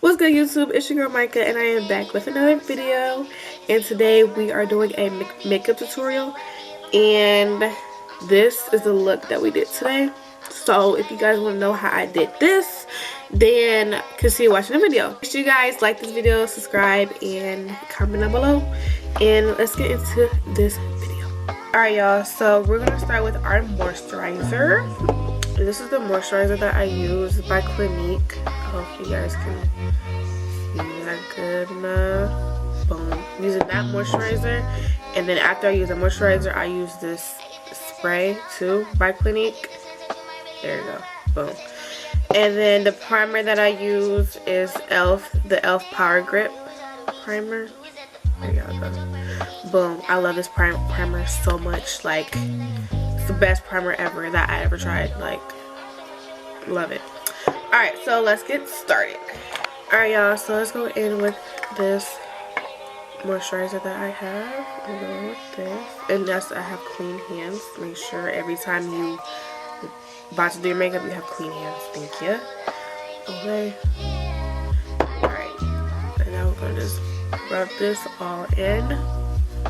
What's good, YouTube? It's your girl Micah and I am back with another video, and today we are doing a makeup tutorial, and this is the look that we did today. So if you guys want to know how I did this, then continue watching the video. Make sure you guys like this video, subscribe, and comment down below, and let's get into this video. Alright y'all, so we're going to start with our moisturizer. This is the moisturizer that I use by Clinique. I hope you guys can see that good enough. Boom. Using that moisturizer, and then after I use the moisturizer, I use this spray too by Clinique. There you go. Boom. And then the primer that I use is the e.l.f. Power Grip primer. There y'all go. Boom. I love this primer so much. Like, it's the best primer ever that I ever tried. Like, love it. Alright, so let's get started. Alright y'all, so let's go in with this moisturizer that I have. I'm going with this. And yes, I have clean hands. Make sure every time you about to do your makeup, you have clean hands. Thank you. Okay. Alright. And now we're going to just rub this all in.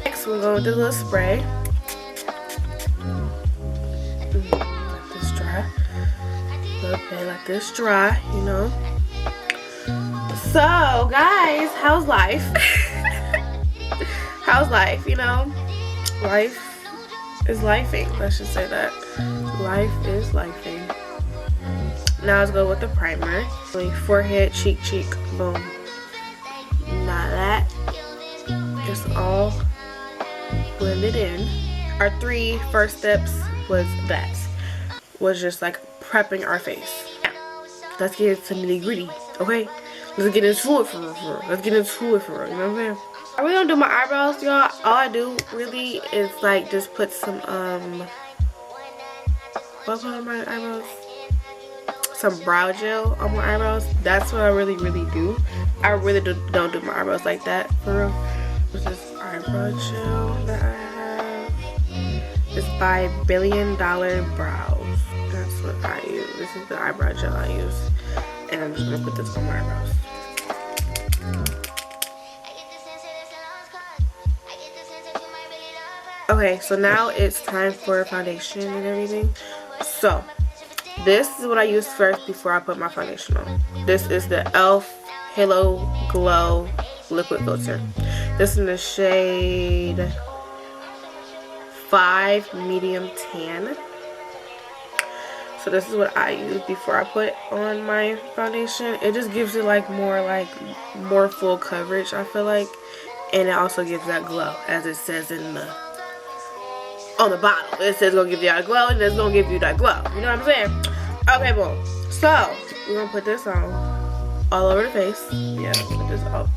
Next, we're going to do a little spray. Let this dry. Okay, let this dry, you know. So, guys, how's life? How's life, you know? Life is lifing. Let's just say that. Life is lifing. Now let's go with the primer. Forehead, cheek, boom. Now that is all blended in. Our three first steps was just like prepping our face. Let's get into nitty gritty, okay? Let's get into it for real. Let's get into it for real, you know what I'm saying? I really don't do my eyebrows, y'all. All I do really is like just put some what on my eyebrows? Some brow gel on my eyebrows. That's what I really do. I really don't do my eyebrows like that for real. This is eyebrow gel that I have. It's by $1 Billion Brows. That's what I use. This is the eyebrow gel I use. And I'm just gonna put this on my eyebrows. Okay, so now it's time for foundation and everything. So, this is what I use first before I put my foundation on. This is the e.l.f. Halo Glow Liquid Filter. This is in the shade 5 Medium Tan. So this is what I use before I put on my foundation. It just gives it like more full coverage, I feel like. And it also gives that glow, as it says on the bottle. It says it's gonna give you that glow, and it's gonna give you that glow. You know what I'm saying? Okay, boom. So we're gonna put this on all over the face. Yeah, put this up.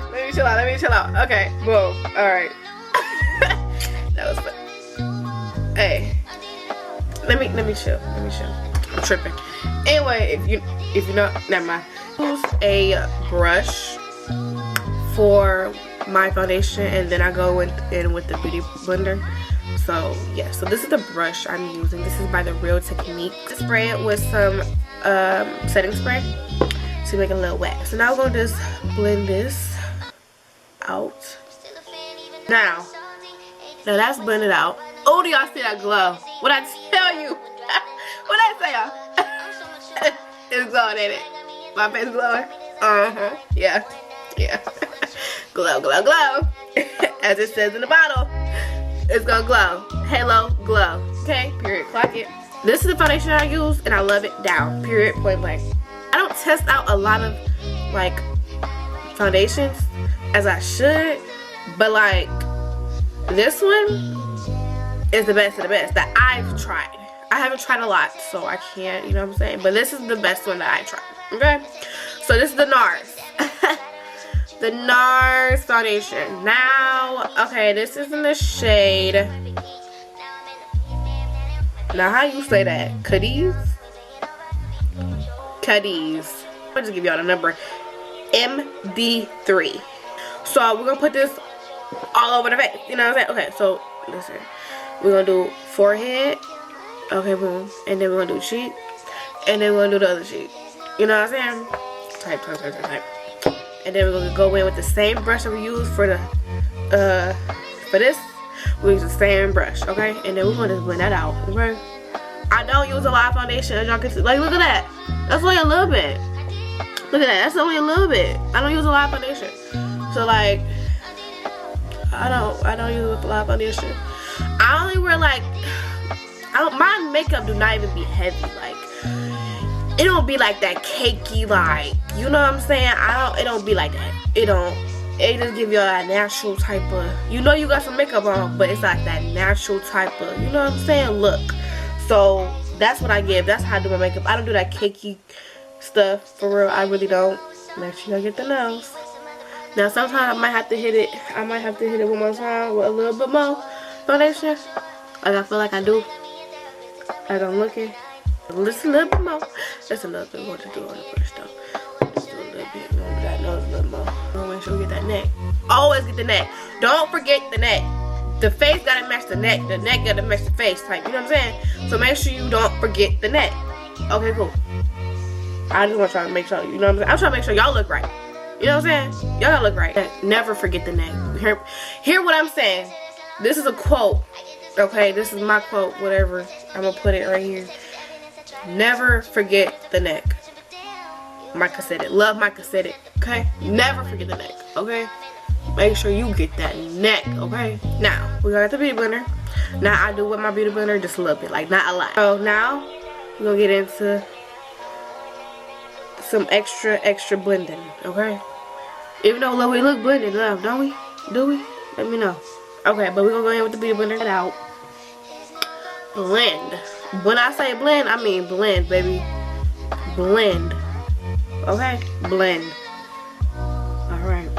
Let me chill out. Okay, boom. Alright. That was fun. Hey. Let me chill. I'm tripping. Anyway, if you know, never mind. Use a brush for my foundation, and then I go in with the beauty blender. So yeah, so this is the brush I'm using. This is by the Real Technique. Spray it with some setting spray to make it a little wet. So now we're gonna just blend this out. Now that's blended out. Oh, do y'all see that glow? What I tell you? What I say, y'all? It's glowing, ain't it? My face glowing. Yeah. Glow. As it says in the bottle, it's gonna glow. Halo Glow. Okay, period. Clock it. This is the foundation I use, and I love it down. Period. Point blank. I don't test out a lot of like foundations as I should, but like this one is the best of the best that I've tried. I haven't tried a lot, so I can't, you know what I'm saying? But this is the best one that I tried. Okay? So this is the NARS. The NARS foundation. Now, okay, this is in the shade. Now, how you say that? Cadiz? I'll just give y'all the number. MD3. So, we're going to put this all over the face. You know what I'm saying? Okay, so, listen. We're going to do forehead. Okay, boom. And then we're going to do cheek. and then we're gonna do the other cheek. You know what I'm saying? Type. And then we're gonna go in with the same brush that we used for the for this. We use the same brush, okay? And then we're gonna just blend that out, okay? I don't use a lot of foundation, as y'all can see. Like, look at that. That's only a little bit. Look at that. That's only a little bit. I don't use a lot of foundation. So like, I don't use a lot of foundation. I only wear like, my makeup do not even be heavy. Like, it don't be like that cakey, like, you know what I'm saying? It don't be like that. It just give you that natural type of, you know you got some makeup on, but it's like that natural type of, you know what I'm saying, look. So that's what I give. That's how I do my makeup. I don't do that cakey stuff, for real. I really don't. Make sure you get the nose. Now sometimes I might have to hit it. I might have to hit it one more time with a little bit more foundation. Like I feel like I do. Like I'm looking. Just a little bit more. Just a little bit more to do on the brush though. Just do a little bit. Remember that nose a little more. Make sure we get that neck. Always get the neck. Don't forget the neck. The face gotta match the neck gotta match the face type, you know what I'm saying? So make sure you don't forget the neck. Okay, cool. I just want to try to make sure, you know what I'm saying? I'm trying to make sure y'all look right. You know what I'm saying? Y'all gotta look right. Never forget the neck. Hear what I'm saying. This is a quote. Okay, this is my quote, whatever. I'm gonna put it right here. Never forget the neck. Micah said it. Love Micah said it. Okay? Never forget the neck. Okay? Make sure you get that neck, okay? Now, we got the beauty blender. Now, I do with my beauty blender just a little bit, like not a lot. So now, we're gonna get into some extra blending, okay? Even though we look blended, love, don't we? Do we? Let me know. Okay, but we're gonna go in with the beauty blender. Get out. Blend. When I say blend, I mean blend, baby. Blend. Okay? Blend. Alright.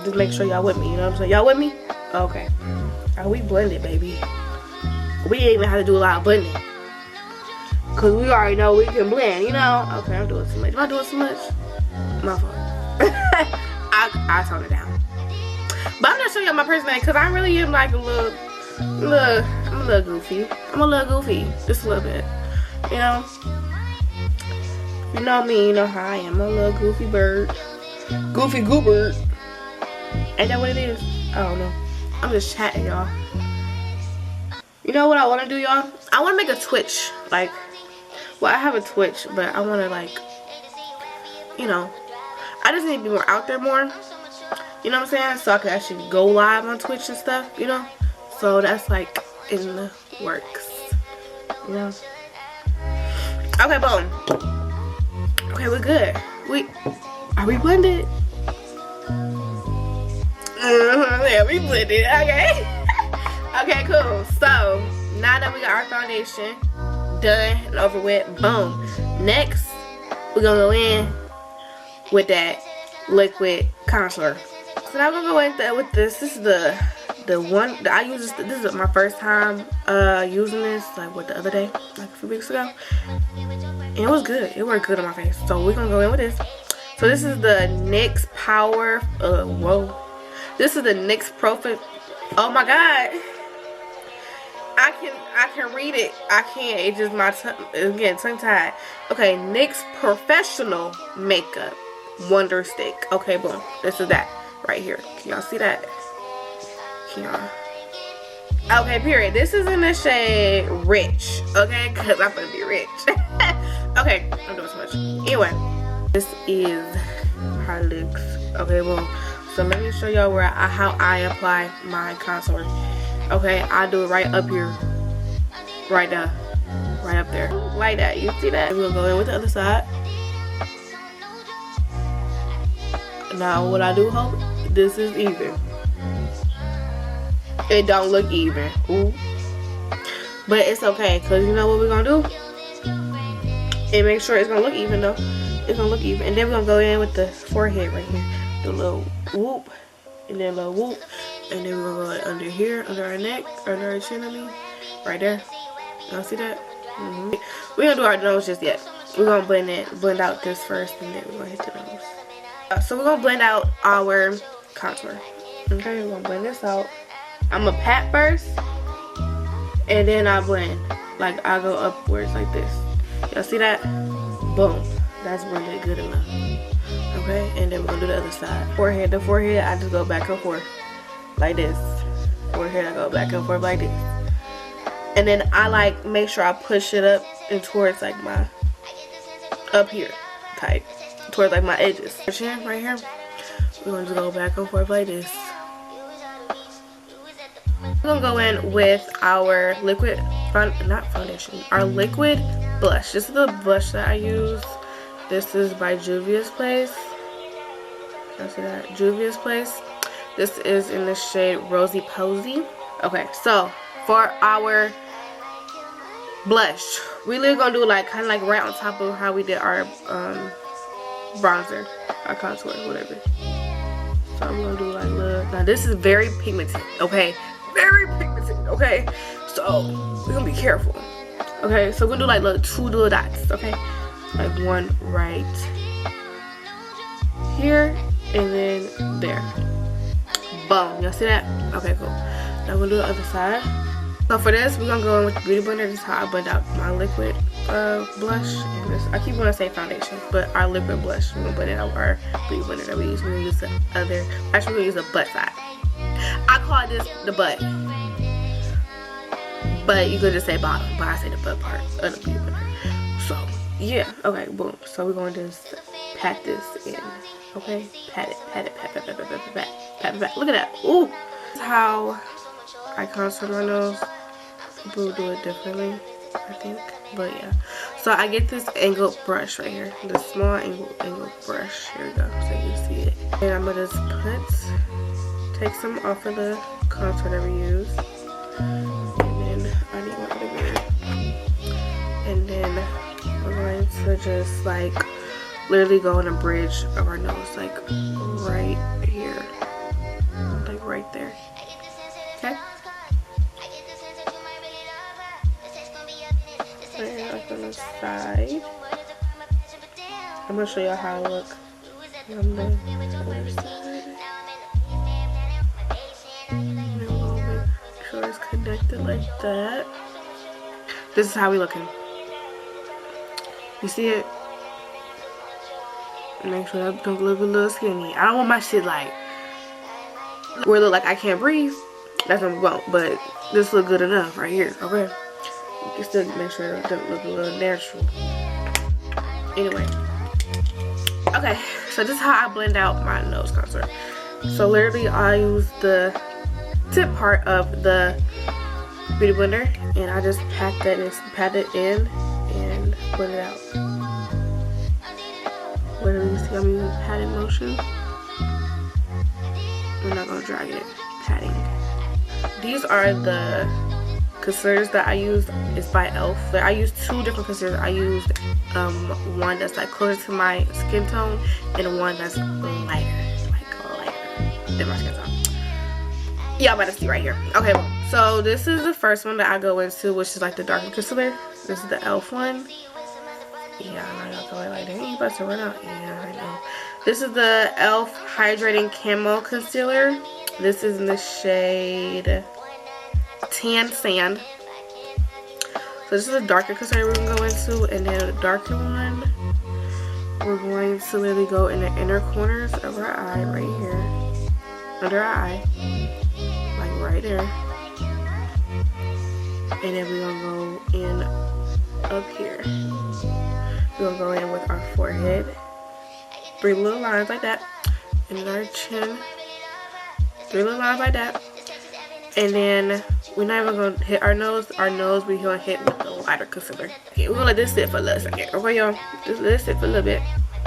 Just make sure y'all with me, you know what I'm saying? Y'all with me? Okay. We blended, baby. We ain't even have to do a lot of blending. Cause we already know we can blend, you know? Okay, I'm doing too much. Am I doing too much? My fault. I tone it down. But I'm gonna show y'all my personality because I really am like I'm a little goofy. I'm a little goofy. Just a little bit. You know? You know me, you know how I am. I'm a little goofy bird. Goofy goobird. Ain't that what it is? I don't know. I'm just chatting, y'all. You know what I want to do, y'all? I want to make a Twitch. Like, well, I have a Twitch, but I want to, like, you know, I just need to be more out there more. You know what I'm saying? So I can actually go live on Twitch and stuff, you know? So that's, like, in the works. You know? Okay, boom. Okay, we're good. Are we blended? Yeah, we blended. Okay. Okay, cool. So now that we got our foundation done and over with, boom. Next, we're gonna go in with that liquid contour. So now we're gonna go in with this. This is the one that I use. This is my first time using this, like what, the other day, like a few weeks ago, and it was good. It worked good on my face. So we're gonna go in with this. So this is the NYX Power. Whoa. This is the NYX Profit. Oh my God. I can read it. I can't. It's just my again tongue tied. Okay, NYX Professional Makeup Wonder Stick. Okay, boom. This is that right here. Can y'all see that? Can y'all? Okay, period. This is in the shade Rich. Okay, because I'm gonna be rich. Okay, I'm doing so much. Anyway, this is how it looks. Okay, boom. So let me show y'all how I apply my contour. Okay, I do it right up here, right there, right up there, like that. You see that? We'll go in with the other side. Now, what I do hope this is even. It don't look even. Ooh. But it's okay, cause you know what we're gonna do? And make sure it's gonna look even though. It's gonna look even, and then we're gonna go in with the forehead right here. The little whoop, and then a little whoop, and then we're gonna go under here, under our neck, under our chin, I mean, right there. Y'all see that? We don't do our nose just yet. We're gonna blend out this first, and then we're gonna hit the nose. So we're gonna blend out our contour. Okay, we're gonna blend this out. I'm gonna pat first, and then I blend. Like I go upwards like this. Y'all see that? Boom. That's really good enough. Okay, and then we're gonna do the other side. Forehead. The forehead, I just go back and forth like this. Forehead, I go back and forth like this. And then I like make sure I push it up and towards like my up here type, towards like my edges. Chin right here. We're gonna just go back and forth like this. We're gonna go in with our liquid, not foundation, our liquid blush. This is the blush that I use. This is by Juvia's Place. Can I see that? Juvia's Place. This is in the shade Rosy Posy. Okay, so for our blush, we really gonna do like kind of like right on top of how we did our bronzer, our contour, whatever. So I'm gonna do like little. Now this is very pigmented. Okay, very pigmented. Okay, so we're gonna be careful. Okay, so we're gonna do like little 2 little dots. Okay, like one right here and then there. Boom. Y'all see that? Okay, cool. Now we're gonna do the other side. So for this, we're gonna go in with the beauty blender. This is how I blend out my liquid blush. And this, I keep wanting to say foundation, but our liquid blush. We're gonna blend it out with our beauty blender that we use. We're gonna use the other. Actually, we're gonna use the butt side. I call this the butt, but you could just say bottom, but I say the butt part of the beauty blender. So yeah, okay, boom. So we're gonna just pat this in. Okay, pat it, pat it, pat, pat, pat, pat, pat, pat, pat, pat. Look at that. Ooh, this is how I contour my nose. People do it differently, I think, but yeah. So I get this angled brush right here, the small angled brush. Here we go, so you can see it. And I'm gonna just take some off of the contour that we use, and then I need one over here. And then we're going to just like literally go on a bridge of our nose, like right here, like right there. Okay. And like on the side. I'm gonna show y'all how I look on the other side. And then we'll make sure it's connected like that. This is how we looking. You see it? Make sure that don't look a little skinny. I don't want my shit like where it look like I can't breathe. That's what we want, but this look good enough right here. Okay, you can still make sure it doesn't look a little natural. Anyway, okay, so this is how I blend out my nose contour. So literally, I use the tip part of the beauty blender, and I just pat it in and blend it out. Literally, see I'm using patting motion. We're not gonna drag it. Patting. These are the concealers that I use. It's by e.l.f. But I use 2 different concealers. I used one that's like closer to my skin tone and one that's lighter, like lighter than my skin tone. Y'all better see right here. Okay, so this is the first one that I go into, which is like the darker concealer. This is the e.l.f. one. Yeah, I know y'all going like, dang, you about to run out. Yeah, I know. This is the e.l.f. Hydrating Camo Concealer. This is in the shade Tan Sand. So this is a darker concealer we're going to go into. And then the darker one, we're going to literally go in the inner corners of our eye right here. Under our eye. Like right there. And then we're going to go in up here. We're going to go in with our forehead. 3 little lines like that. And then our chin. 3 little lines like that. And then we're not even going to hit our nose. Our nose we're going to hit with the lighter concealer. Okay, we're going to let this sit for a little second. Okay, y'all? Just let it sit for a little bit.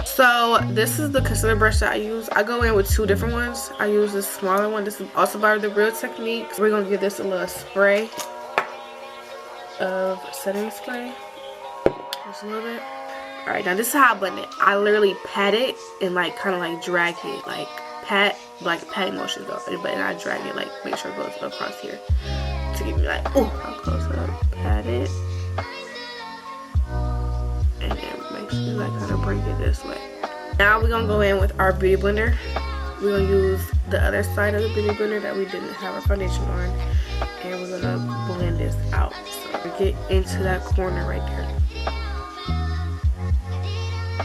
So this is the concealer brush that I use. I go in with 2 different ones. I use this smaller one. This is also by the Real Techniques. We're going to give this a little spray of setting spray. Just a little bit. Alright, now this is how I blend it. I literally pat it and like kind of like drag it. Like pat, like patting motions though. But I drag it, like make sure it goes across here. To give me like, ooh, how close up. Pat it. And then make sure you like kind of bring it this way. Now we're going to go in with our beauty blender. We're going to use the other side of the beauty blender that we didn't have our foundation on. And we're going to blend this out. So we get into that corner right there.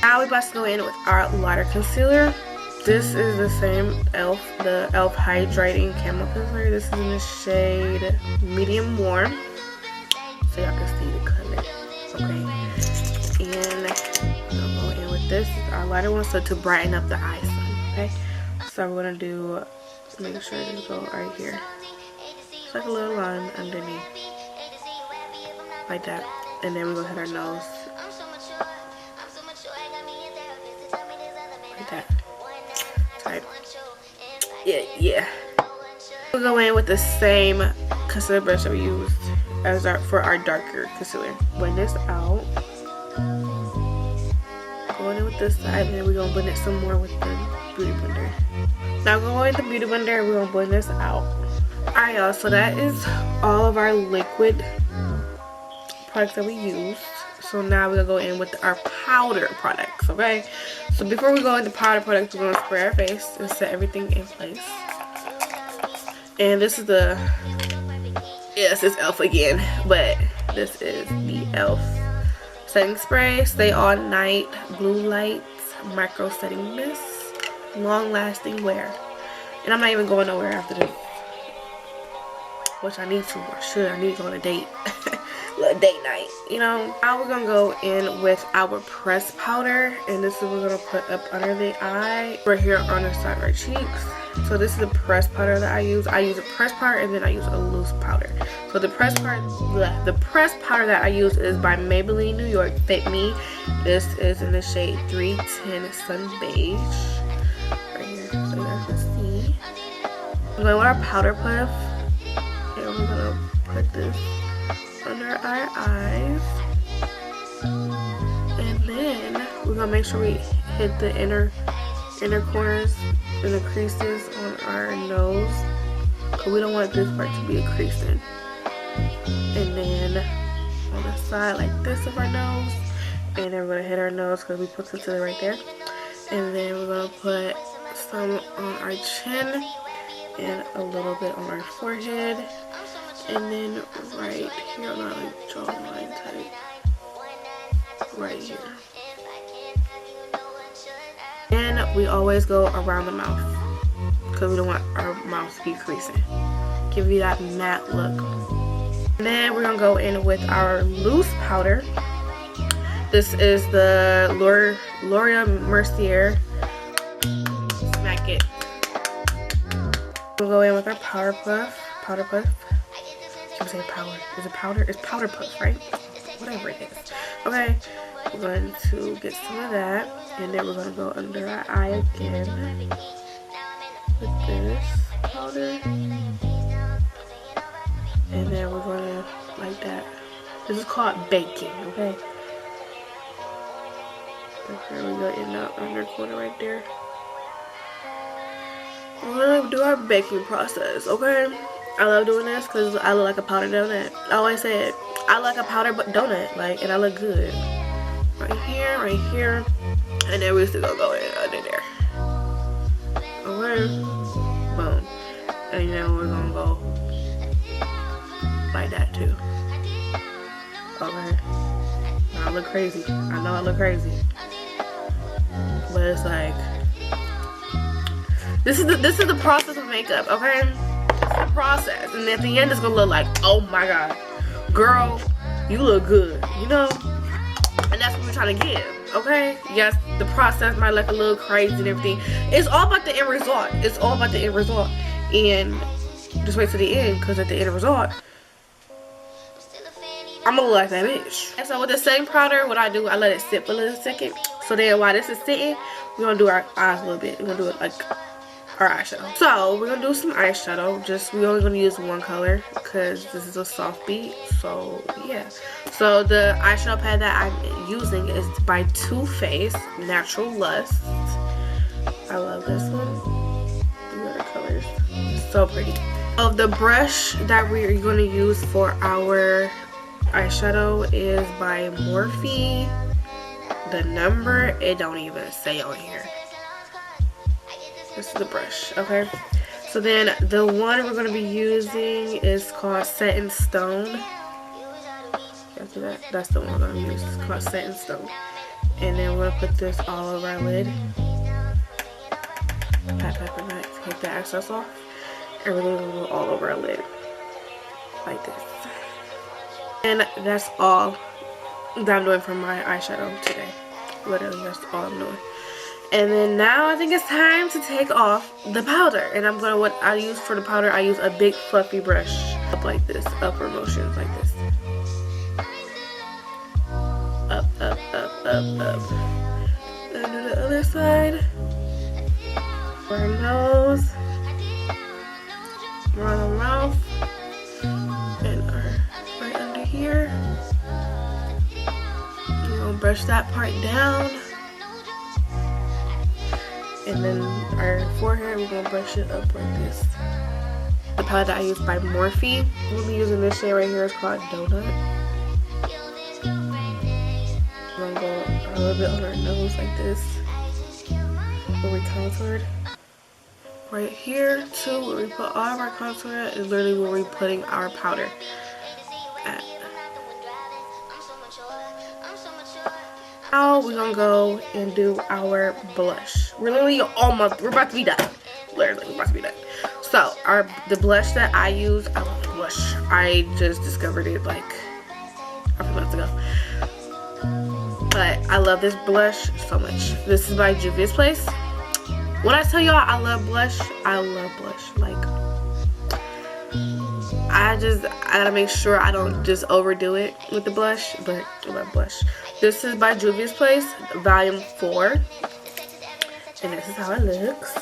Now we're about to go in with our lighter concealer. This is the same the e.l.f. Hydrating Camo Concealer. This is in the shade Medium Warm. So y'all can see the color. Okay. And we'll go in with this. Our lighter one, so to brighten up the eyes. Okay. So we're gonna do, make sure to go right here. It's like a little line underneath. Like that. And then we're gonna hit our nose. Like that. Type. Yeah. We'll go in with the same concealer brush that we used as for our darker concealer. Blend this out. Going in with this side, and then we're gonna blend it some more with the beauty blender. Now going with the beauty blender, we're gonna blend this out. Alright y'all, so that is all of our liquid products that we used. So now we're gonna go in with our powder products, okay? So before we go into powder products, we're gonna spray our face and set everything in place. And this is the, yes, it's e.l.f. again, but this is the e.l.f. setting spray, stay all night, blue lights, micro setting mist, long lasting wear. And I'm not even going nowhere after this, which I need to, or should. I need to go on a date. Little date night, you know. Now we're gonna go in with our pressed powder, and this is what we're gonna put up under the eye, right here on the side of our cheeks. So this is the pressed powder that I use. I use a pressed powder and then I use a loose powder. So the pressed powder that I use is by Maybelline New York Fit Me. This is in the shade 310 Sun Beige. Right here, so you guys can see. I'm going with our powder puff, and we're gonna put this under our eyes, and then we're gonna make sure we hit the inner corners and the creases on our nose, because we don't want this part to be a creasing. And then on the side like this of our nose, and then we're gonna hit our nose because we put concealer right there, and then we're gonna put some on our chin and a little bit on our forehead. And then right here on our jawline type, right here. And we always go around the mouth, because we don't want our mouth to be creasing. Give you that matte look. And then we're gonna go in with our loose powder. This is the Laura Mercier. Smack it. We'll go in with our powder puff. I'm saying power. Is it powder? It's powder puff, right? Whatever it is. Okay. We're going to get some of that. And then we're going to go under our eye again with this powder. And then we're going to, like that. This is called baking, okay? There we go in the under corner right there. We're going to do our baking process, okay? I love doing this because I look like a powdered donut. I always say it. I like a powdered donut, like, and I look good. Right here, and then we're still gonna go in under there. Okay, boom, and then we're gonna go like that too. Okay, now I look crazy. I know I look crazy, but it's like this is the process of makeup. Okay. Process, and at the end it's gonna look like, oh my god, girl, you look good, you know. And that's what we're trying to give, okay? Yes, the process might look a little crazy and everything. It's all about the end result. It's all about the end result. And just wait till the end, because at the end result, I'm gonna look like that bitch. And so with the setting powder, what I do, I let it sit for a little second. So then while this is sitting, we're gonna do our eyes a little bit. We're gonna do it like our eyeshadow. So we're gonna do some eyeshadow. We're only gonna use one color because this is a soft beat. So yeah. So the eyeshadow pad that I'm using is by Too Faced Natural Lust. I love this one. These are the colors. So pretty. So the brush that we're gonna use for our eyeshadow is by Morphe. The number, it don't even say on here. This is the brush, okay? So then the one we're going to be using is called Set in Stone. After that, that's the one we're going to use. It's called Set in Stone. And then we're gonna put this all over our lid. Pat, pat, pat, pat, take the excess off. And we're gonna go all over our lid. Like this. And that's all that I'm doing for my eyeshadow today. Literally, that's all I'm doing. And then now I think it's time to take off the powder. And I'm gonna, what I use for the powder, I use a big fluffy brush. Up like this, upward motions like this. Up, up, up, up, up. And do the other side. Our nose. Around our mouth. And right under here. We're gonna brush that part down. And then our forehead, we're gonna brush it up like this. The palette that I use by Morphe. We'll be using this shade right here. It's called Donut. We're gonna go a little bit on our nose like this. Where we contoured. Right here too, where we put all of our contour at, is literally where we're putting our powder at. Now we're gonna go and do our blush. We're literally almost, we're about to be done. Literally, we're about to be done. So the blush that I use, I love the blush. I just discovered it like a few months ago. But I love this blush so much. This is by Juvia's Place. When I tell y'all I love blush, I love blush. Like, I gotta make sure I don't just overdo it with the blush, but I love blush. This is by Juvia's Place, volume 4. And this is how it looks.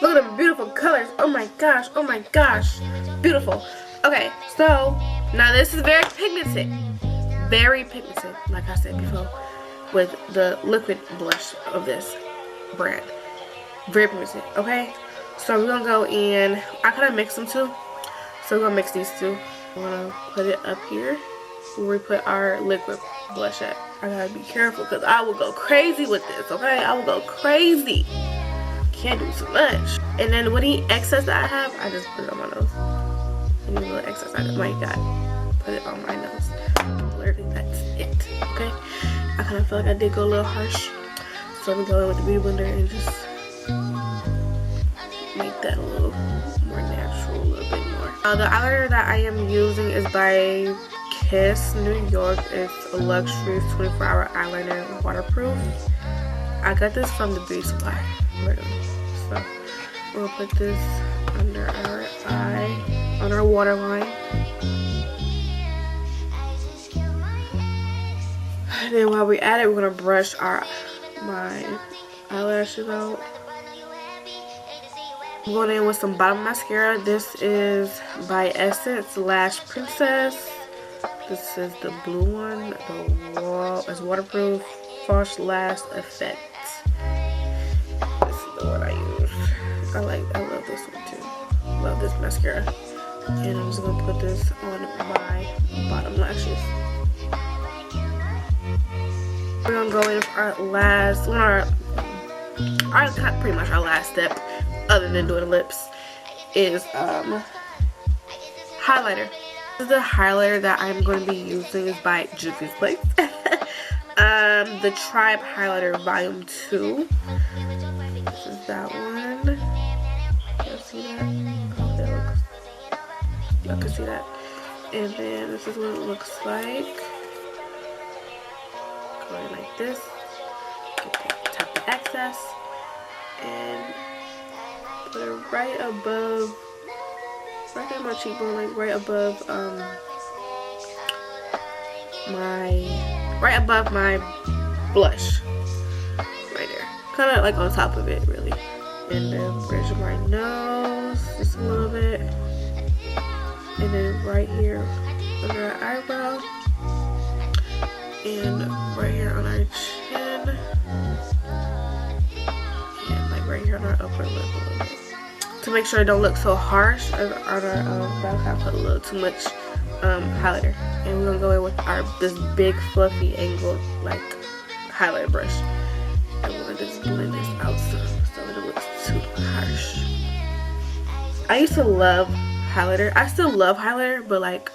Look at the beautiful colors. Oh my gosh, oh my gosh. Beautiful. Okay, so now this is very pigmented. Very pigmented, like I said before, with the liquid blush of this brand. Very pigmented, okay? So we're gonna go in, I kind of mix them too. So we're gonna mix these two. We're gonna put it up here where we put our liquid blush at. I gotta be careful because I will go crazy with this, okay? I will go crazy. Can't do too much. And then any excess that I have, I just put it on my nose. Any little excess I might got, put it on my nose. Literally, that's it, okay? I kind of feel like I did go a little harsh. So I'm gonna go in with the beauty blender and just make that a little more natural, a little bit more. The eyeliner that I am using is by Kiss New York. It's a luxury 24-hour eyeliner, waterproof. I got this from the beauty supply, literally. So we'll put this under our eye, on our waterline. And then while we're at it, we're gonna brush my eyelashes out. I'm going in with some bottom mascara. This is by Essence Lash Princess. This is the blue one. It's waterproof. False Lash Effect. This is the one I use. I love this one too. Love this mascara. And I'm just gonna put this on my bottom lashes. We're gonna go in with our last, pretty much our last step, other than doing the lips, is highlighter. This is the highlighter that I'm going to be using, is by Juvia's Place. The Tribe Highlighter Volume 2. This is that one. Y'all see that? Oh, that looks. Y'all can see that. And then this is what it looks like. Going like this. Tap the excess. And put it right above, right in my cheekbone, like right above my blush, right there, kind of like on top of it, really. And then bridge my nose just a little bit, and then right here under our eyebrow, and right here on our chin. Right here on our upper lip a little bit. To make sure it don't look so harsh on our brow, I put a little too much highlighter. And we're gonna go in with this big fluffy angled like highlighter brush. And we're gonna just blend this out so it doesn't look too harsh. I used to love highlighter. I still love highlighter, but like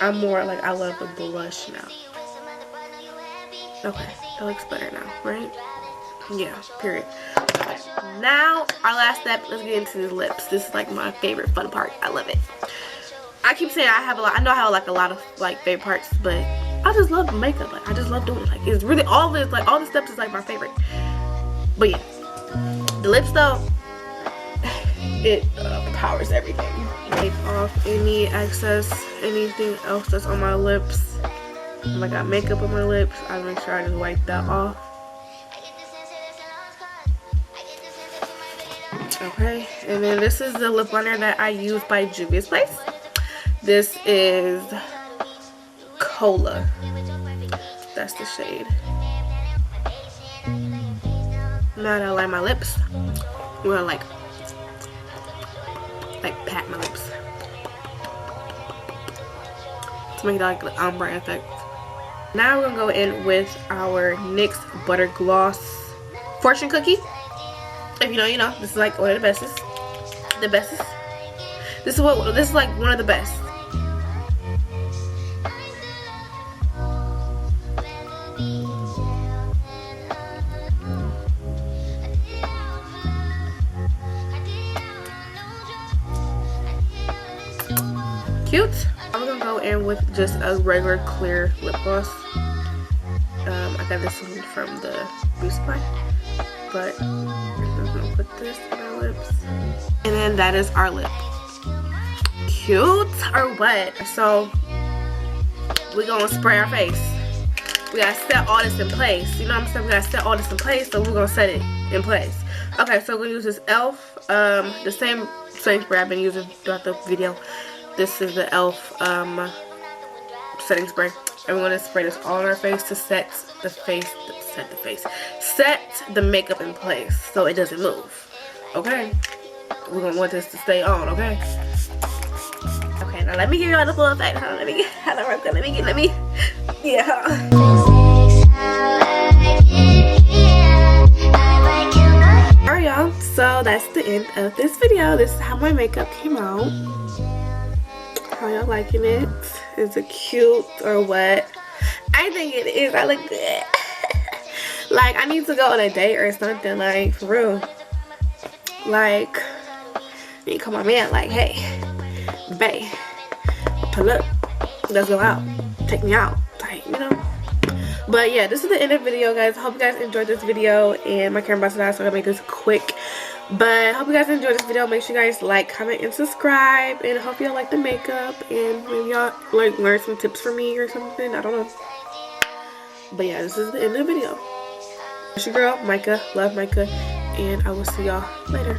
I'm more like I love the blush now. Okay, that looks better now, right? Yeah, period. Okay, now our last step, let's get into the lips. This is like my favorite fun part. I love it. I keep saying I know I have like a lot of like favorite parts, but I just love makeup. Like I just love doing it. Like it's really all this, like all the steps is like my favorite. But yeah, the lips though, it powers everything. Take off any excess, anything else that's on my lips. If I got makeup on my lips, I make sure I just wipe that off. Okay, and then this is the lip liner that I use by Juvia's Place. This is Cola. That's the shade. Now that I line my lips, I'm gonna like pat my lips to make it like the ombre effect. Now we're gonna go in with our NYX Butter Gloss Fortune Cookie. If you know, you know. This is like one of the bestest. The bestest. This is like one of the best. Cute. I'm gonna go in with just a regular clear lip gloss. I got this one from the beauty supply, but I'm gonna put this on our lips, and then that is our lip. Cute or what? So we're gonna spray our face. We gotta set all this in place. You know what I'm saying? We gotta set all this in place, so we're gonna set it in place. Okay, so we're gonna use this e.l.f. The same spray I've been using throughout the video. This is the e.l.f. Setting spray. And we're gonna spray this all on our face to set the makeup in place so it doesn't move. Okay? We're gonna want this to stay on, okay? Okay, now let me give y'all the full effect. Hold on, let me yeah. Alright y'all, so that's the end of this video. This is how my makeup came out. How y'all liking it? Is it cute or what? I think it is. I look good. Like I need to go on a date or something, like for real. Like I need to call my man like, hey, babe, pull up, let's go out, take me out, like, you know. But yeah, this is the end of the video, guys. I hope you guys enjoyed this video, and my camera busted out, so I'm gonna make this quick. But I hope you guys enjoyed this video. Make sure you guys like, comment, and subscribe. And I hope y'all like the makeup. And maybe y'all like learn some tips from me or something. I don't know. But yeah, this is the end of the video. It's your girl, Micah. Love Micah. And I will see y'all later.